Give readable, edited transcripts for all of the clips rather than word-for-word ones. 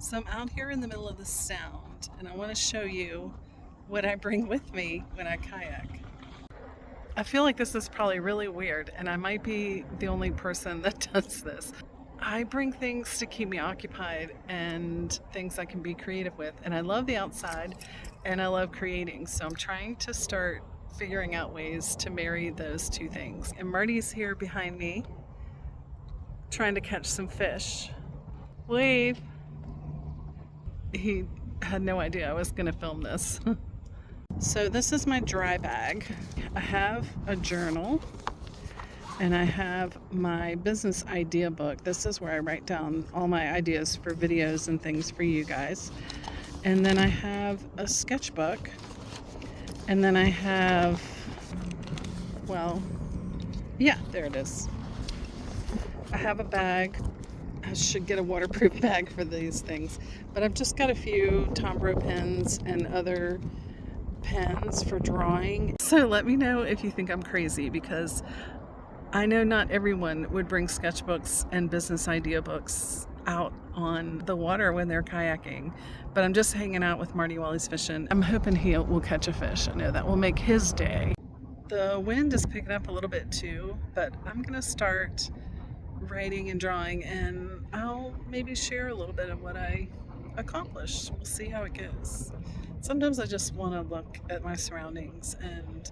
So I'm out here in the middle of the sound and I want to show you what I bring with me when I kayak. I feel like this is probably really weird and I might be the only person that does this. I bring things to keep me occupied and things I can be creative with. And I love the outside and I love creating. So I'm trying to start figuring out ways to marry those two things. And Marty's here behind me trying to catch some fish. Wave. He had no idea I was going to film this. So this is my dry bag. I have a journal and I have my business idea book. This is where I write down all my ideas for videos and things for you guys. And then I have a sketchbook. And then I have, well, yeah, there it is. I have a bag. I should get a waterproof bag for these things. But I've just got a few Tombow pens and other pens for drawing. So let me know if you think I'm crazy, because I know not everyone would bring sketchbooks and business idea books out on the water when they're kayaking. But I'm just hanging out with Marty while he's fishing. I'm hoping he will catch a fish. I know that will make his day. The wind is picking up a little bit too, but I'm gonna start writing and drawing and I'll maybe share a little bit of what I accomplished. We'll see how it goes. Sometimes I just want to look at my surroundings and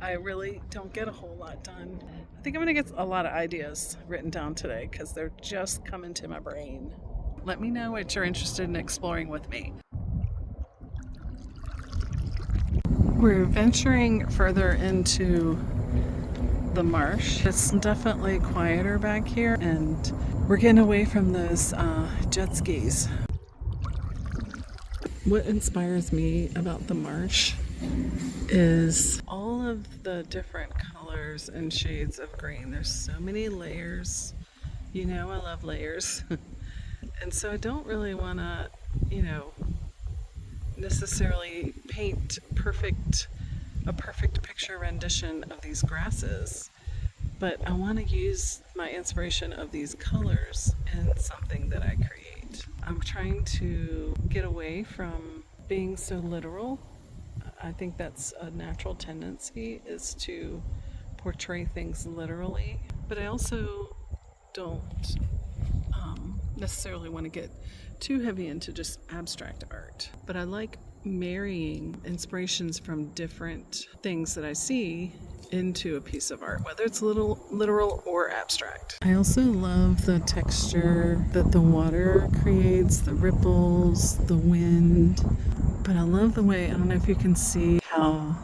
I really don't get a whole lot done. I think I'm going to get a lot of ideas written down today because they're just coming to my brain. Let me know what you're interested in exploring with me. We're venturing further into the marsh. It's definitely quieter back here and we're getting away from those jet skis. What inspires me about the marsh is all of the different colors and shades of green. There's so many layers. You know, I love layers. And so I don't really want to, necessarily paint a perfect picture rendition of these grasses. But I want to use my inspiration of these colors in something that I create. I'm trying to get away from being so literal. I think that's a natural tendency, is to portray things literally. But I also don't necessarily want to get too heavy into just abstract art. But I like marrying inspirations from different things that I see into a piece of art, whether it's literal or abstract. I also love the texture that the water creates, the ripples, the wind. But I love the way, I don't know if you can see how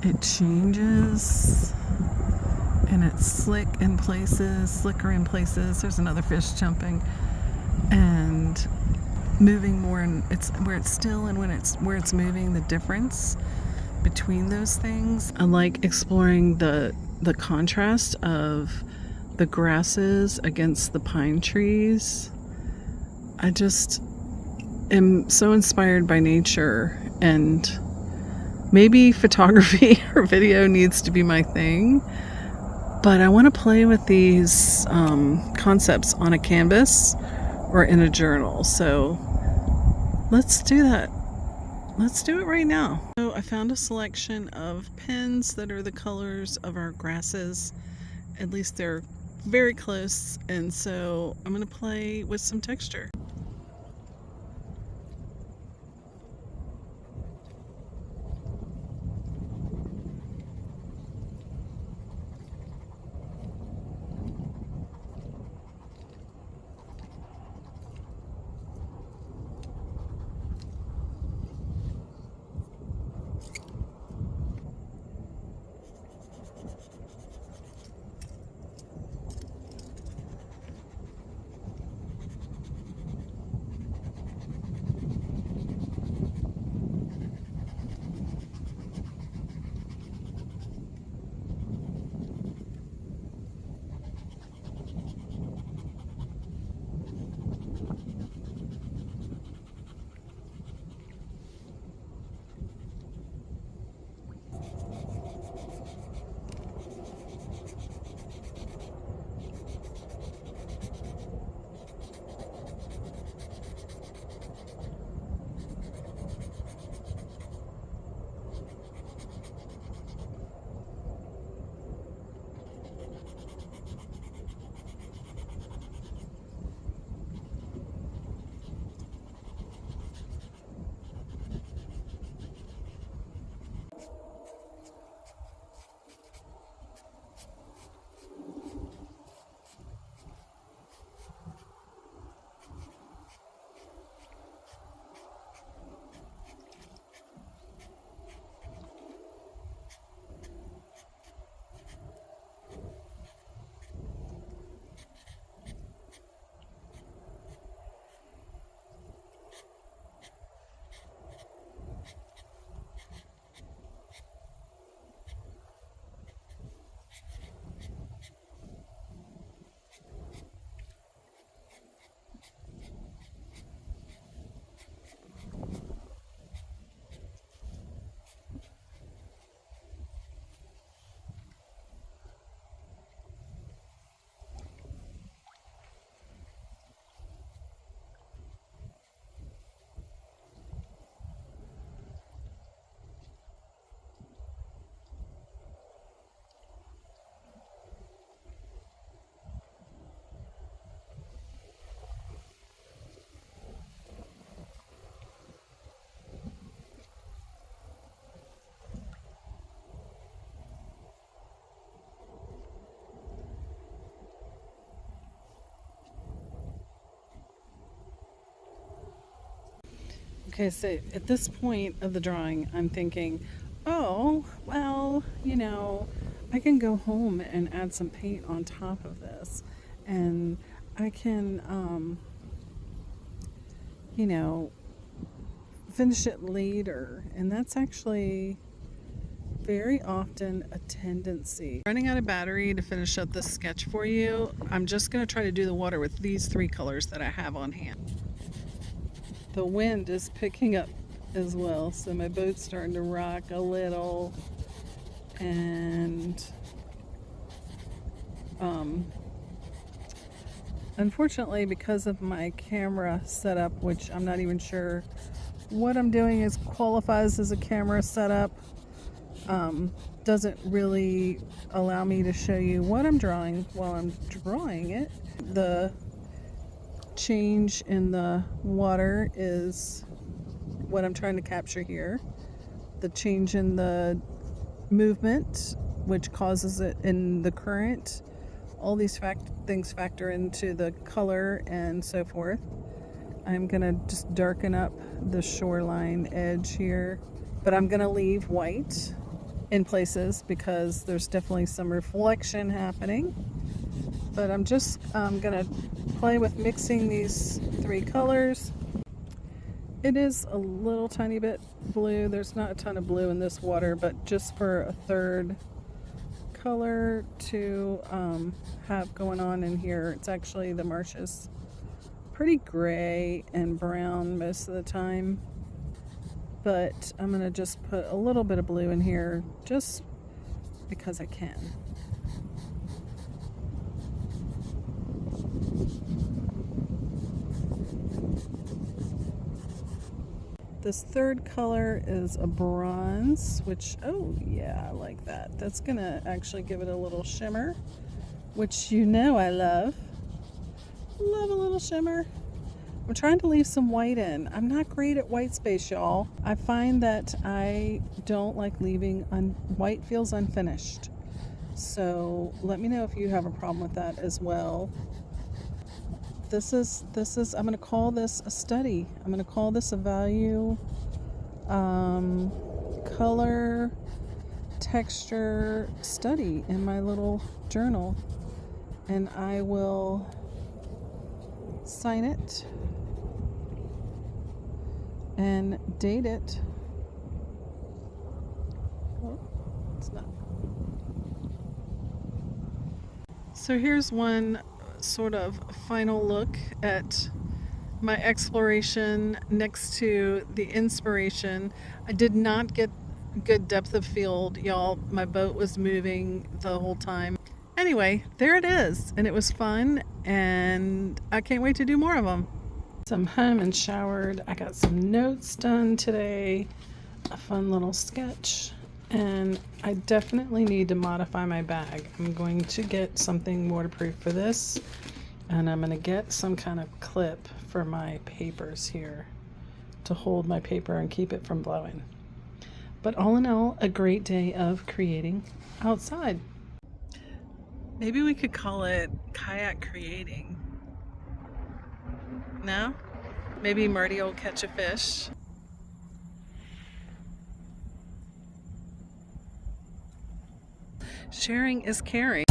it changes and it's slicker in places. There's another fish jumping and moving more, and it's where it's still and where it's moving, the difference between those things. I like exploring the contrast of the grasses against the pine trees. I just am so inspired by nature, and maybe photography or video needs to be my thing, but I want to play with these concepts on a canvas or in a journal. So let's do that. Let's do it right now. So I found a selection of pens that are the colors of our grasses. At least they're very close. And so I'm going to play with some texture. Okay, so at this point of the drawing, I'm thinking, oh, well, I can go home and add some paint on top of this. And I can, finish it later. And that's actually very often a tendency. Running out of battery to finish up this sketch for you. I'm just going to try to do the water with these 3 colors that I have on hand. The wind is picking up as well, so my boat's starting to rock a little. And unfortunately, because of my camera setup, which I'm not even sure what I'm doing qualifies as a camera setup, doesn't really allow me to show you what I'm drawing while I'm drawing it. The change in the water is what I'm trying to capture here. The change in the movement, which causes it in the current. All these things factor into the color and so forth. I'm gonna just darken up the shoreline edge here, but I'm gonna leave white in places because there's definitely some reflection happening. But I'm just gonna play with mixing these 3 colors. It is a little tiny bit blue. There's not a ton of blue in this water, but just for a 3rd color to have going on in here. It's actually, the marsh is pretty gray and brown most of the time, but I'm gonna just put a little bit of blue in here just because I can. This 3rd color is a bronze, which, oh yeah, I like that. That's gonna actually give it a little shimmer, which I love. Love a little shimmer. I'm trying to leave some white in. I'm not great at white space, y'all. I find that I don't like leaving white feels unfinished. So let me know if you have a problem with that as well. This is I'm going to call this a study. I'm going to call this a value, color, texture study in my little journal. And I will sign it and date it. Oh, it's not. So here's one sort of final look at my exploration next to the inspiration. I did not get good depth of field, y'all. My boat was moving the whole time. Anyway, there it is, and it was fun, and I can't wait to do more of them. So I'm home and showered. I got some notes done today, a fun little sketch, and I definitely need to modify my bag. I'm going to get something waterproof for this, and I'm going to get some kind of clip for my papers here to hold my paper and keep it from blowing. But all in all, a great day of creating outside. Maybe we could call it kayak creating. No? Maybe Marty will catch a fish. Sharing is caring.